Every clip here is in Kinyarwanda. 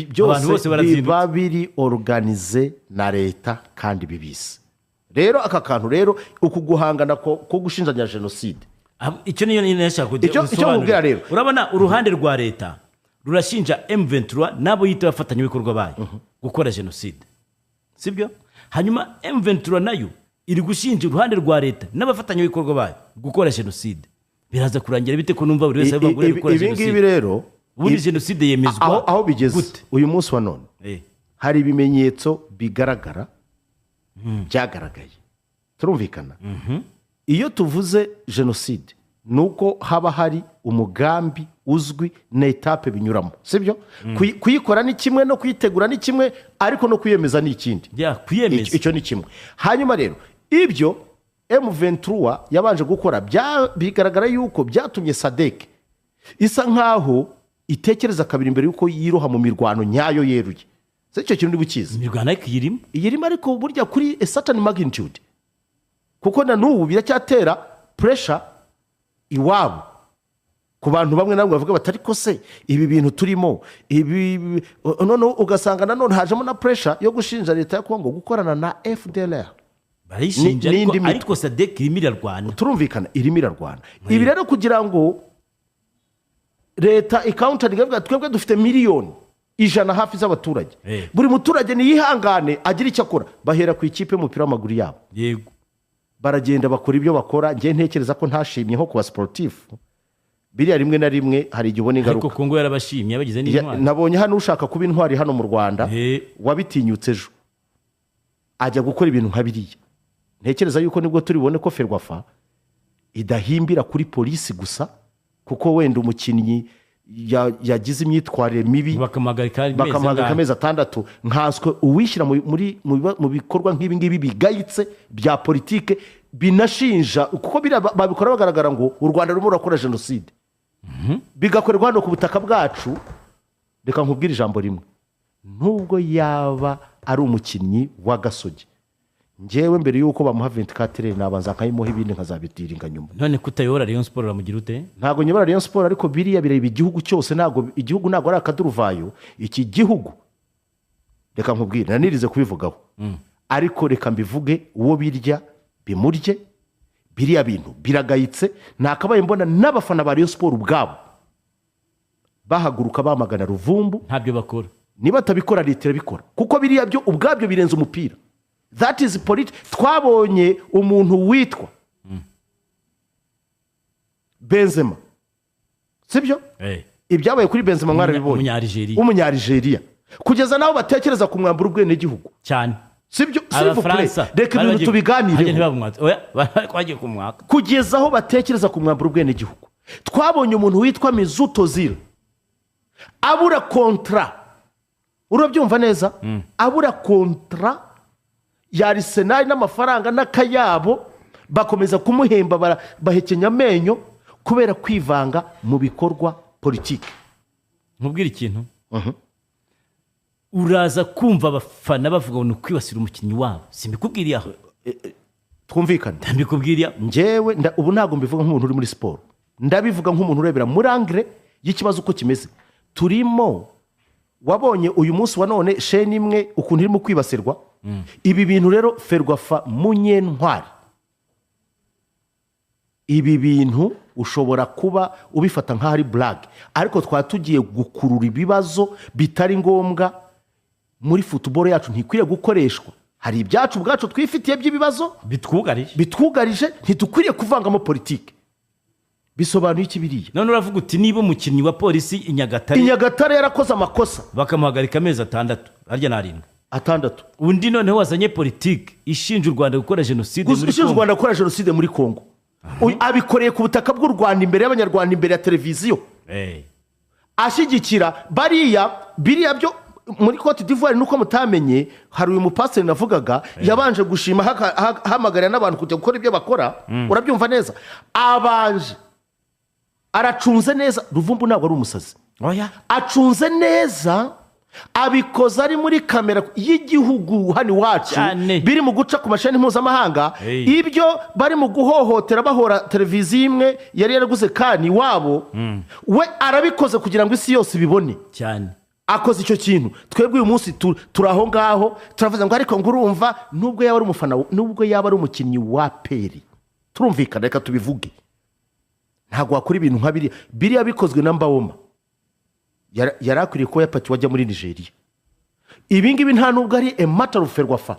byose biba biri organize na leta kandi bibise. Rero aka kantu rero uku guhangana ko gushinjanya jenoside, icyo niyo nashaka kugira rero urabona uruhande rwa leta rurashinja M23 nabo yita bafatanya ibikorwa bayo gukora jenoside, sibyo? Hanyuma M23 nayo iri gushinja uruhande rwa leta n'abafatanya ibikorwa bayo gukora jenoside. Biraza kurangira bite ko numva buri wese avuga ngo gukora jenoside? Ibi rero ubundi jenoside yemezwa aho bigeze uyu munsi wa none. Hari ibimenyetso bigaragara byagaragaye, turumvikana. Iyo tuvuze jenoside nuko haba hari umugambi uzwi na etape binyuramo, sibyo? Kuyikora ni kimwe no kuyitegura ni kimwe, ariko no kuyemeza ni ikindi. Icyo ni kimwe. Hanyuma rero ibyo M23 yabanje gukora bigaragara yuko byatumye Sadek isa nkaho itekereza kabiri imbere yuko yiroha mu mirwano nyayo yeruye. Icyo kintu ndibukiza imirwano iyirimo, ariko burya kuri a certain magnitude, kuko na n'ubu biracyatera pressure iwabo ku bantu bamwe nabwo bavuga batari ko se ibi bintu turimo ibi none ugasanga nanone hajemo na pressure yo gushinja leta ya Kongo gukorana na FDLR. Barishinja ariko Sadek irimo irarwana, turumvikana irimo irarwana. Ibi rero kugira ngo leta ikaunting ivuga twebwe dufite miliyoni 100 hafi z'abaturage, buri muturage ni yihangane agira icyo akora, bahera ku ikipe y'umupira w'amaguru yabo. Yego, baragenda bakora ibyo bakora. Ngiye ntekereza ko ntashimyeho kuba sportif biriya rimwe na rimwe hari igihe ubona ingaruka. Ariko Kongo yarabashimye bagize n'intwari. Nabonye hano ushaka kuba intwari hano mu Rwanda wabitinyutse ejo ajya gukora ibintu nka biriya. Ntekereza yuko nibwo turibone ko Ferwafa idahimbira kuri polisi gusa, kuko wenda umukinnyi yagize imyitwarire mibi bakamagarika amezi 6 nkanswe uwishyira mu bikorwa nk'ibi ngibi bigayitse bya politike binashinja, kuko babikora bagaragara ngo u Rwanda rurimo rurakora jenoside. Bigakorerwa hano ku butaka bwacu. Reka nkubwire ijambo rimwe, nubwo yaba ari umukinnyi wa Gasogi, ngewe mbere yuko bamuha 24 nabanza nkayimuha ibindi nkazabitiringa nyuma. None kutayora Rayon Sport ramugira ute? Ntago nyobora Rayon Sport, ariko biriya bireba igihugu cyose. Ntago igihugu ntago ari akaduruvayo. Iki gihugu reka nkubwire nanirize kubivugaho, ariko reka mbivuge uwo birya bimurye. Biriya bintu biragayitse. Nakabaye mbona n'abafana ba Rayon Sport ubwabo bahaguruka bamagana Ruvumbu. Ntabyo bakora. Niba tabikora leta irabikora, kuko biriya byo ubwabyo birenze umupira. That is politics. Twabonye umuntu witwa Benzema, sibyo? Ibyabaye kuri Benzema mwarabibonye, umunya-Algeria, kugeza naho batekereza kumwambura ubwene gihugu cyane, sibyo? Reka ibintu tubiganire. Kugeza aho batekereza kumwambura ubwene gihugu. Twabonye umuntu witwa Mesut Ozil abura kontra, urabyumva neza? Abura kontra ya Arsenal n'amafaranga n'akayabo, bakomeza kumuhemba bahekenya amenyo kubera kwivanga mu bikorwa politiki. Nkubwira ikintu, uraza kumva abafana bavuga ngo kwibasira umukinnyi wabo. Simbikubwiriye aho, twumvikana. Ndabikubwiriye ngewe ubu ntago mbivuga nk'umuntu uri muri siporo, ndabivuga nk'umuntu urebera muri angle y'ikibazo uko kimeze. Turimo wabonye uyu munsi wa none sheni imwe ukuntu irimo kwibasirwa. Ibi bintu rero Ferwafa munyentwari, ibi bintu ushobora kuba ubifata nka hari blague, ariko twatugiye gukurura ibibazo bitari ngombwa muri football yacu. Ntikwiriye gukoreshwa. Hari ibyacu bwacu twifitiye by'ibibazo bitwugarije, ntitukwiriye kuvangamo politiki. Bisobanuye iki biriya? None uravuga uti niba umukinnyi wa polisi Inyagatare yarakoze amakosa bakamuhagarika amezi 6 arya na 6, undi noneho wazanye politiki ishinja u Rwanda gukora jenoside muri Kongo. Abikoreye ku butaka bw'u Rwanda imbere y'abanyarwanda, imbere ya televiziyo. Ashyigikira biriya byo muri Cote d'Ivoire. Nuko mutamenye, hari uyu mupasiteri navugaga yabanje gushima hamagarira n'abantu kujya gukora ibyo bakora. Urabyumva neza? Abanje aracunze neza. Ruvumbu ntabwo ari umusazi, acunze neza. Abikoze ari muri kamera y'igihugu hano iwacu, biri mu guca ku mashani mpuzamahanga. Ibyo bari mu guhohotera bahora televiziyo imwe yari yaraguze kani wabo, we arabikoze kugira ngo isi yose ibibone cyane. akoze icyo kintu twebwe uyu munsi turi aho ngaho turavuze ngo ariko ngo urumva nubwo yaba ari umufana nubwo yaba ari umukinnyi wa peri turumvikana reka tubivuge ntabwo wakora ibintu nka biriya bikozwe na Mbawoma yari akwiriye kuba yapatiwe ajya muri Nigeria. Ibi ngibi nta nubwo ari a matter of ferwafa,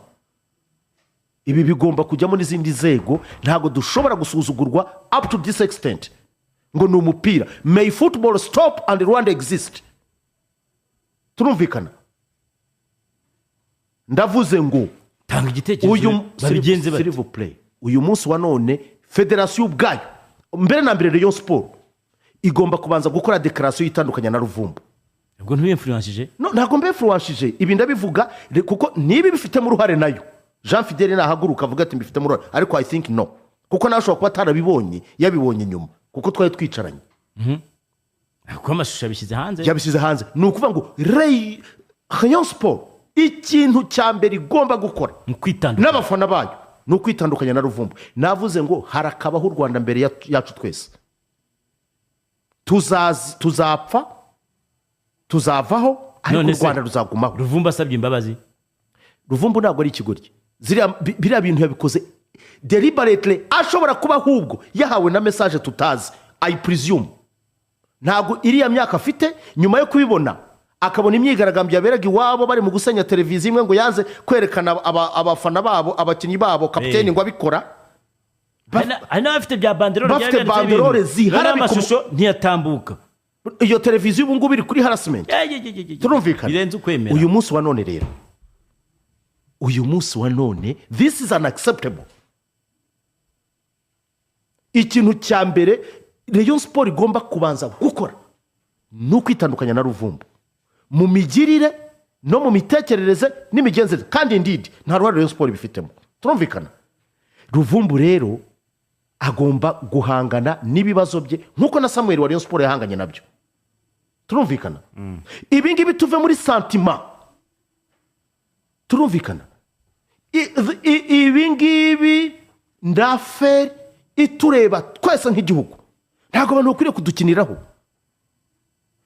ibi bigomba kujyamo n'izindi nzego. Ntabwo dushobora gusuzugurwa up to this extent ngo ni umupira. May football stop and Rwanda exist. Turumvikana. Ndavuze ngo tanga igitekerezo babigenze bati s'il vous plaît, uyu munsi wa none federasiyo ubwayo mbere na mbere Rayon Sport igomba kubanza gukora declaration itandukanye na Ruvumbu. Ubwo ntibinfluenceje? No, ntabwo mbefluenceje. Ibi ndabivuga kuko nibi bifitemo uruhare nayo. Jean Fidele nahaguruka avuga ati mbifitemo uruhare, ariko I think no. Kuko nashobora kuba atarabibonye, yabibonye nyuma. Kuko twari twicaranye. Kuko amashusho yabishyize hanze? Yabishyize hanze. Ni ukuvuga ngo Rayon Sport ikintu cya mbere igomba gukora n'abafana bayo ni ukwitandukanya na Ruvumbu. Navuze ngo harakabaho u Rwanda mbere yacu twese. Tuzapfa, tuzavaho, ariko u Rwanda ruzagumaho. Ruvumbu asabye imbabazi? Ruvumbu ntabwo ari ikigoryi. Biriya bintu yabikoze deliberately, ashobora kuba ahubwo yahawe na message tutazi, I presume. Ntabwo iriya myaka afite nyuma yo kubibona akabona imyigaragambyo yaberaga iwabo bari mu gusenya televiziyo imwe ngo yaze kwerekana abafana babo, abakinnyi babo, kapiteni ngo abikora. Hari n'abafite bya banderole, bafite banderole zihari, amashusho ntiyatambuka. Iyo televiziyo ubu ngubu iri kuri harassment. Turumvikana. Birenze ukwemera. Uyu munsi wa none rero, uyu munsi wa none, this is unacceptable. Ikintu cya mbere Rayon Sport igomba kubanza gukora ni ukwitandukanya na Ruvumbu mu migirire no mu mitekerereze n'imigenzereze, kandi indeed nta ruhare Rayon Sport bifitemo. Turumvikana. Ruvumbu rero agomba guhangana n'ibibazo bye nkuko na Samuel wa Rayon Sport yahanganye nabyo. Turumvikana. Ibi ngibi tuve muri sentiment. Turumvikana. Ibi ngibi ndafe itureba twese nk'igihugu. Ntabwo abantu bakwiriye kudukiniraho.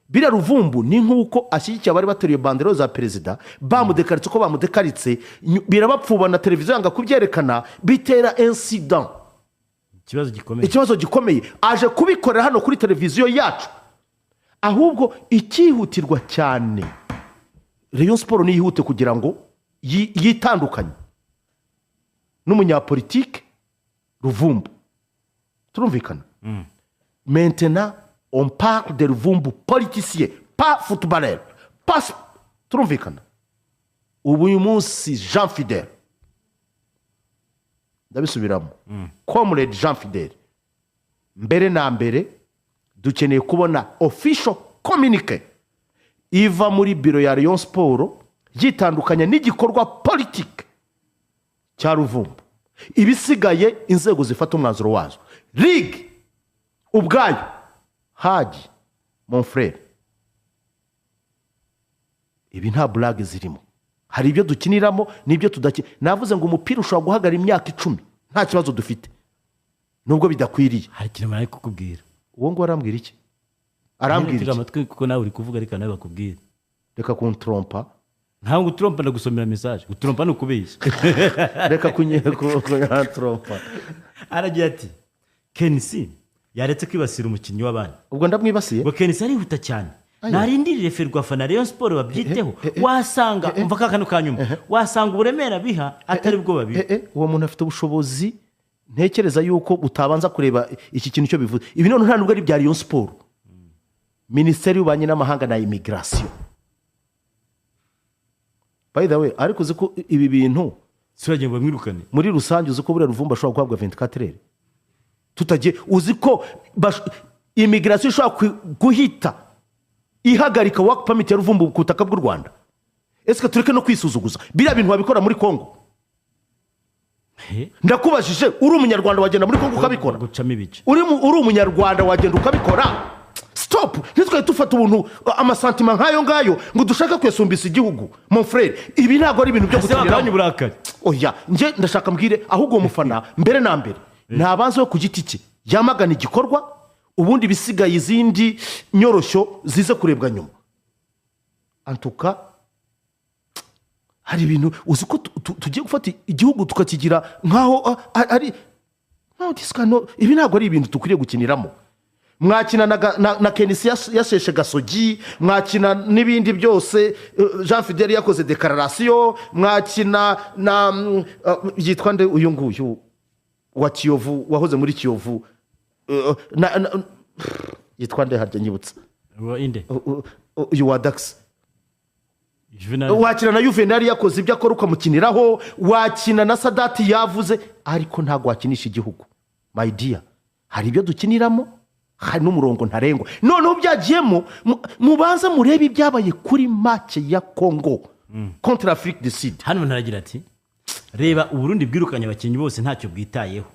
Biriya Ruvumbu ni nk'uko ashyigikiye abari bateruye bandero za perezida, bamudekaritse uko bamudekaritse, birabapfuba na televiziyo yanga kubyerekana, bitera incident. Ikibazo gikomeye. Aje kubikorera hano kuri televiziyo yacu. Ahubwo ikihutirwa cyane Rayon Sport ni yihute kugira ngo yitandukanye n'umunyapolitike Ruvumbu. Turumvikana. Maintenant on parle de Ruvumbu politicien, pas footballeur. Pas turumvikana. Ubu uyu munsi Jean Fidele ndabisubiramo, comrade Jean Fidele, mbere na mbere dukeneye kubona official communique iva muri biro ya Rayon Sport yitandukanya n'igikorwa politique cya Ruvumbu. Ibisigaye inzego zifata umwanzuro wazo. Ligue ubwayo, Haji mon frère, ibi nta blague zirimo. Hari ibyo dukiniramo n'ibyo tudakina. Navuze ngo umupira ushobora guhagara imyaka 10 nta kibazo dufite, nubwo bidakwiriye. Hari kintu bari kukubwira. Uwo ngo arambwira iki? Arambwira iki? Amatwi kuko nawe uri kuvuga ariko nawe bakubwira. Reka kuntrompa. Ntabwo gutrompa ndagusomera message. Gutrompa no kubeshya. Reka kuntrompa. Aragira ati Kenisi yaretse kwibasira umukinnyi w'abandi. Ubwo ndamwibasiye. Ubwo Kenisi arihuta cyane. Narindirire Ferwafa na Rayon Sport babyiteho. Wasanga umva kakano kanyuma. Wasanga uburemera biha atari bwo babi. Uwo muntu afite ubushobozi, ntekereza yuko utabanza kureba iki kintu cyo bivuze. Ibi none nta nubwo ari bya Rayon Sport. Minisiteri y'Ububanyi n'Amahanga na Immigration. By the way, ariko uzi ko ibi bintu siragiye ngo mwirukane. Muri rusange uzi ko buriya Ruvumbu ashobora guhabwa 24 heures. Tutagiye uzi ko immigration ishobora guhita ihagarika work permit ya Ruvumbu ku butaka bw'u Rwanda. Ese tureke no kwisuzuguza biriya bintu babikora muri Kongo? Ndakubajije, uri umunyarwanda wagenda muri Kongo ukabikora? Uri umunyarwanda wagenda ukabikora? Stop. Nitwe tufata ubuntu amasantima nkayo ngayo ngo dushaka kwesumbisa igihugu. Mon frère, ibi ntago ari ibintu byo gutinira. Oya, nje ndashaka mbwire ahubwo umufana mbere na mbere nabanze ku giti cye yamagana igikorwa, ubundi bisigaye izindi nyorosho zize kurebwa nyuma. antuka hari ibintu uzi ko tugiye gufata igihugu tukakigira nkaho ari ibi ntabwo ari ibintu dukwiriye gukiniramo. Mwakina na Kenisi yasheshe Gasogi, mwakina n'ibindi byose, Jean Fidel yakoze dekararasiyo, mwakina na yitwa nde uyu nguyu wa Kiyovu wahoze muri Kiyovu, yitwa nde harya nyibutsa uyu wa Dax, wakina na Juvenal yakoze ibyo akora ukamukiniraho, wakina na Sadati yavuze, ariko ntabwo wakinisha igihugu. My dear, hari ibyo dukiniramo, hari n'umurongo ntarengwa. Noneho byagiyemo mubanza murebe ibyabaye kuri match ya Congo contre Afrique du Sud. Hano naragira ati reba Uburundi bwirukanye abakinnyi bose ntacyo bwitayeho,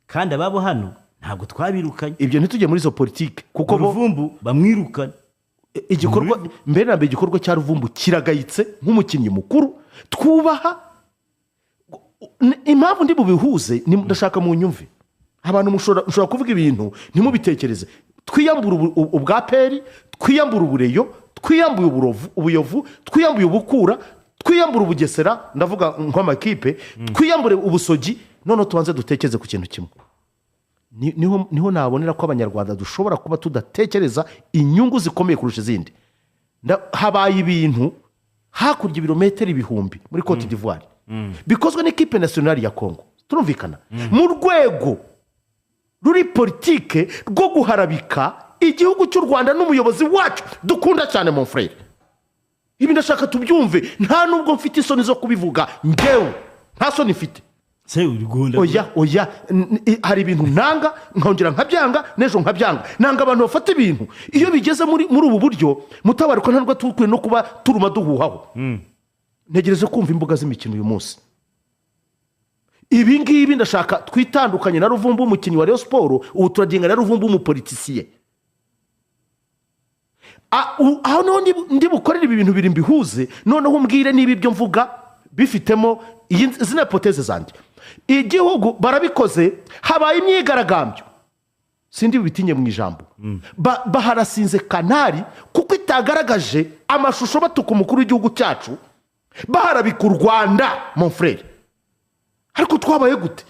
kandi ababo hano ntabwo twabirukanye. Ibyo ntitujye muri zo politique kuko Ruvumbu bamwirukana. Igikorwa mbere na mbere igikorwa cya Ruvumbu kiragayitse nk'umukinnyi mukuru twubaha. Impamvu ndi bubihuze ni ndashaka mu nyumve. Abantu mushobora kuvuga ibintu ntimubitekereze. Twiyambura ubwa peri, twiyambura ubureyo, twiyambuye ubuyovu, twiyambuye ubukura, twiyambura ubugesera, ndavuga nk'amakipe, twiyambure ubusogi. None tubanze dutekereze ku kintu kimwe. Niho nabonera ko abanyarwanda dushobora kuba tudatekereza inyungu zikomeye kurusha izindi. Habaye ibintu hakurya ibirometero ibihumbi muri Cote d'Ivoire bikozwe n'ikipe nationale ya Congo. Turumvikana mu rwego ruri politike rwo guharabika igihugu cy'u Rwanda n'umuyobozi wacu dukunda cyane mon frère. Ibi ndashaka tubyumve, nta nubwo mfite isoni zo kubivuga ngewe, nta soni mfite. Oya hari ibintu nanga nkongera nkabyanga n'ejo nkabyanga. Nanga abantu bafata ibintu iyo bigeze muri ubu buryo mutabaruka ntabwo tukwiye no kuba turuma duhuhaho. Ntegereze kumva imbuga z'imikino uyu munsi. Ibi ngibi ndashaka twitandukanye na Ruvumbu umukinnyi wa Rayon Sport, ubu turagenga na Ruvumbu umupoliticier. Aho no ndi bukorera ibi bintu biri mbihuze, noneho umbwire niba ibyo mvuga bifitemo izina hypothèse zanjye. Igihugu barabikoze, habaye imyigaragambyo, sindi bitinye mu ijambo, baharasinze kanari kuko itagaragaje amashusho batuka umukuru w'igihugu cyacu, baharabika u Rwanda mon frère. Ariko twabaye gute?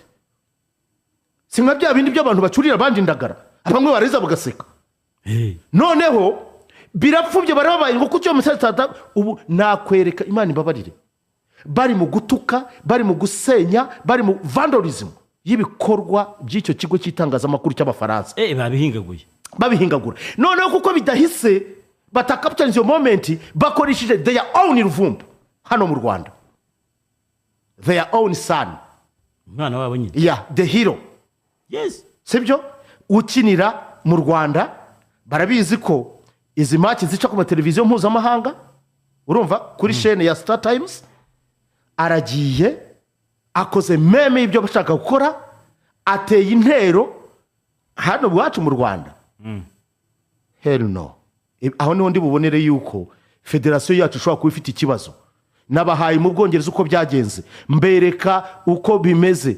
Singa bya bindi by'abantu bacurira abandi ndagara, abamwe bariza bagaseka. Noneho birapfubye barabaye ngo kucyo musatata. Ubu nakwereka Imana imbabarire, bari mu gutuka, bari mu gusenya, bari mu vandalism y'ibikorwa by'icyo kigo cy'itangazamakuru cy'abafaransa. Babihingagura. Noneho kuko bidahise batakapitalize iyo moment, bakorishije their own Ruvumbu hano mu Rwanda, their own son, umwana wabo nyine, the hero. Yes, sibyo ukinira mu Rwanda. Barabizi ko izi match zica ku televiziyo mpuzamahanga, urumva kuri chaîne ya Star Times. Aragiye akoze meme ibyo bashaka gukora, ateye intero hano bwacu mu Rwanda. Hell no. Aho niho ndi bubonere yuko federasiyo yacu ishobora kuba ifite ikibazo. Nabahaye mu Bwongereza uko byagenze, mbereka uko bimeze.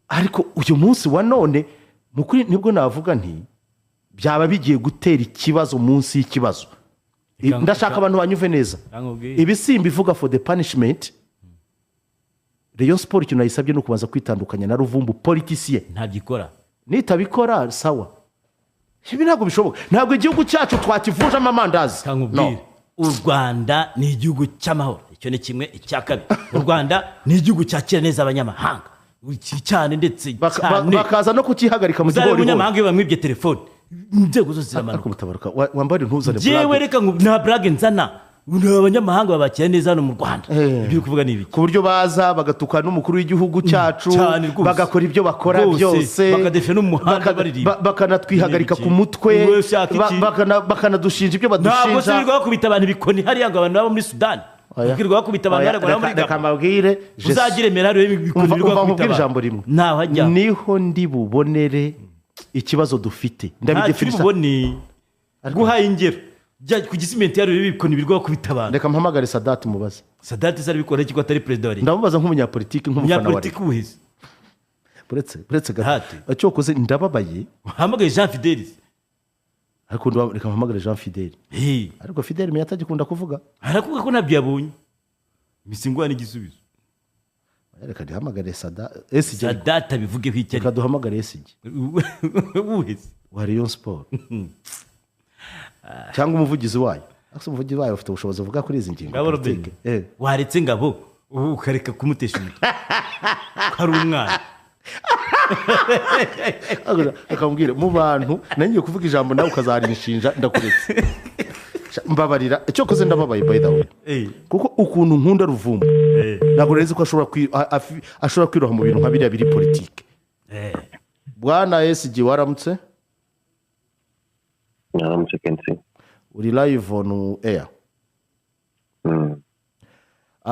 Ariko uyu munsi wa none mukuri nibwo navuga nti byaba bigiye gutera ikibazo munsi y'ikibazo. Ndashaka abantu banyuve neza. Ibi simba ivuga for the punishment. Rayon Sport cyo nayisabye no kubanza kwitandukanya na Ruvumbu politicien. Ntabikora. Nitabikora sawa. Ibi ntabwo bishoboka. Ntabwo igihugu cyacu twakivuje amamandazi. No. U Rwanda ni igihugu cy'amahoro. Icyo ni kimwe. Icya kabiri, u Rwanda ni igihugu cyakira neza abanyamahanga cyane, ndetse cyane bakaza no kukihagarika mu gihugu. Abanyamahanga bamwibye telefone, inzego zose ziramanuka. Wambare ntuzane brag. Jewe reka nta brag nzana. Abanyamahanga babakira neza hano mu Rwanda. Ibyo kuvuga ni ibiki? Ku buryo baza bagatuka n'umukuru w'igihugu cyacu, bagakora ibyo bakora byose, bakadefe n'umuhanda baririmba, bakanatwihagarika ku mutwe, bakanadushinja ibyo badushinja. Ntabwo sirirwa bakubita abantu bikoni hariya ngo abantu babo muri Sudani. Ubwirwa bakubita abantu bari muri Gabon. Kamabwire uzagire meraro y'ibikoni birwa bakubita ijambo rimwe. Naho hajya niho ndi bubonere ikibazo dufite. Ndabigefirisa guhaye ingero ku gisimenti yari ibikoni birwa bakubita abantu. Reka mpamagare Sadati mubaze. Sadati sari bikora iki ko atari president wari? Ndamubaza nk'umunyapolitiki, nk'umufana wari. Ubuheze buretse gahati acyokoze ndababaye. Hamagaye Jean Fidelis ariko reka mpamagare Jean Fidèle ariko Fidèle menya atagikunda kuvuga arakuvuga ko ntabyo yabonye imisingo n'igisubizo reka duhamagare Sadata bivugeho icyo reka duhamagare SG wese wa Rayon Sport cyangwa umuvugizi wayo umuvugizi wayo ufite ubushobozi uvuga kuri izi ngingo waretse Ngabo ukareka kumutesha umutwe hari umwana akambwira mu bantu nangiye kuvuga ijambo nawe ukazarinshinja ndakuretse mbabarira icyo koze ndababaye by the way kuko ukuntu nkunda Ruvumbu ntabwo nzi ko ashobora kwiroha mu bintu nka biriya biri politike bwana SG waramutse Naramutse Kensi uri live on air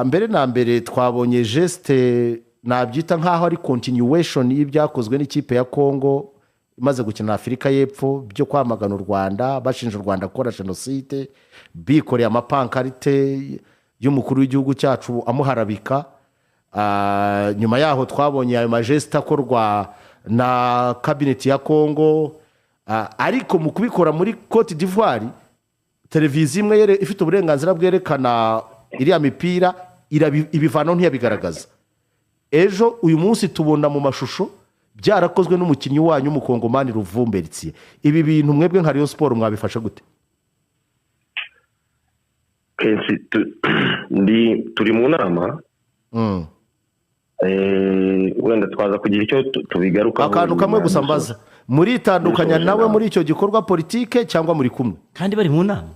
mbere na mbere twabonye geste nabyita nkaho ari continuation y'ibyakozwe n'ikipe ya Congo imaze gukina Afurika y'Epfo byo kwamagana u Rwanda bashinja u Rwanda gukora genocide bikoreye amapankarite y'umukuru w'igihugu cyacu amuharabika nyuma yaho twabonye ayo majeste akorwa na cabinet ya Congo ariko mu kubikora muri Cote d'Ivoire televiziyo imwe ifite uburenganzira bwerekana iriya mipira ibivano ntiyabigaragaza ejo uyu munsi tubona mu mashusho byarakozwe n'umukinnyi wanyu umukongomani Ruvumberitiye ibi bintu mwebwe nka Rayon Sport mwabifasha gute Kensi turi mu nama wenda twaza kugira icyo tubigaruka akantu kamwe gusa mbaza muri itandukanya nawe muri icyo gikorwa politike cyangwa muri kumwe kandi bari mu nama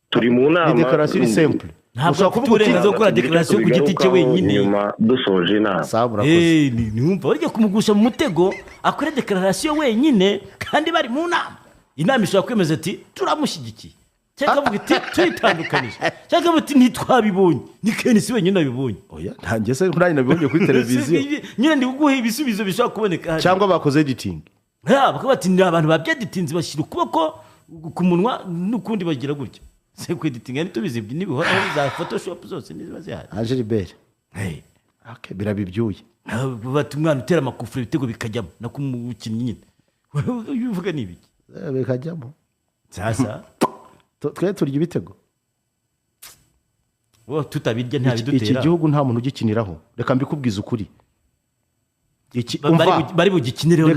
turi mu nama ni declaration simple ntabwo afite uburenganzira bwo gukora declaration ku giti cye wenyine nyuma dusoje inama numva barya kumugusha mu mutego akora declaration wenyine kandi bari mu nama inama ishobora kwemeza ati turamushyigikiye cyangwa avuga ati tuyitandukanije cyangwa avuga ati ntitwabibonye ni Kenisi wenyine abibonye oya ntangiye se nari nabibonye kuri televiziyo nyine ndi kuguha ibisubizo bishobora kuboneka cyangwa bakoze editing bakaba bati ni abantu babyeditinze bashyira ukuboko ku munwa n'ukundi bagira gutyo se ku editing ari tubizi n'ibihora za Photoshop zose niziba zihari Yarubiye birabibyuye bati umwana utera amakufuri ibitego bikajyamo nako umukinnyi nyine uvuga n'ibiki bikajyamo sasa twe turya ibitego tutabirya ntabidutera iki gihugu nta muntu ugikiniraho reka mbikubwiza ukuri bari bugikinireho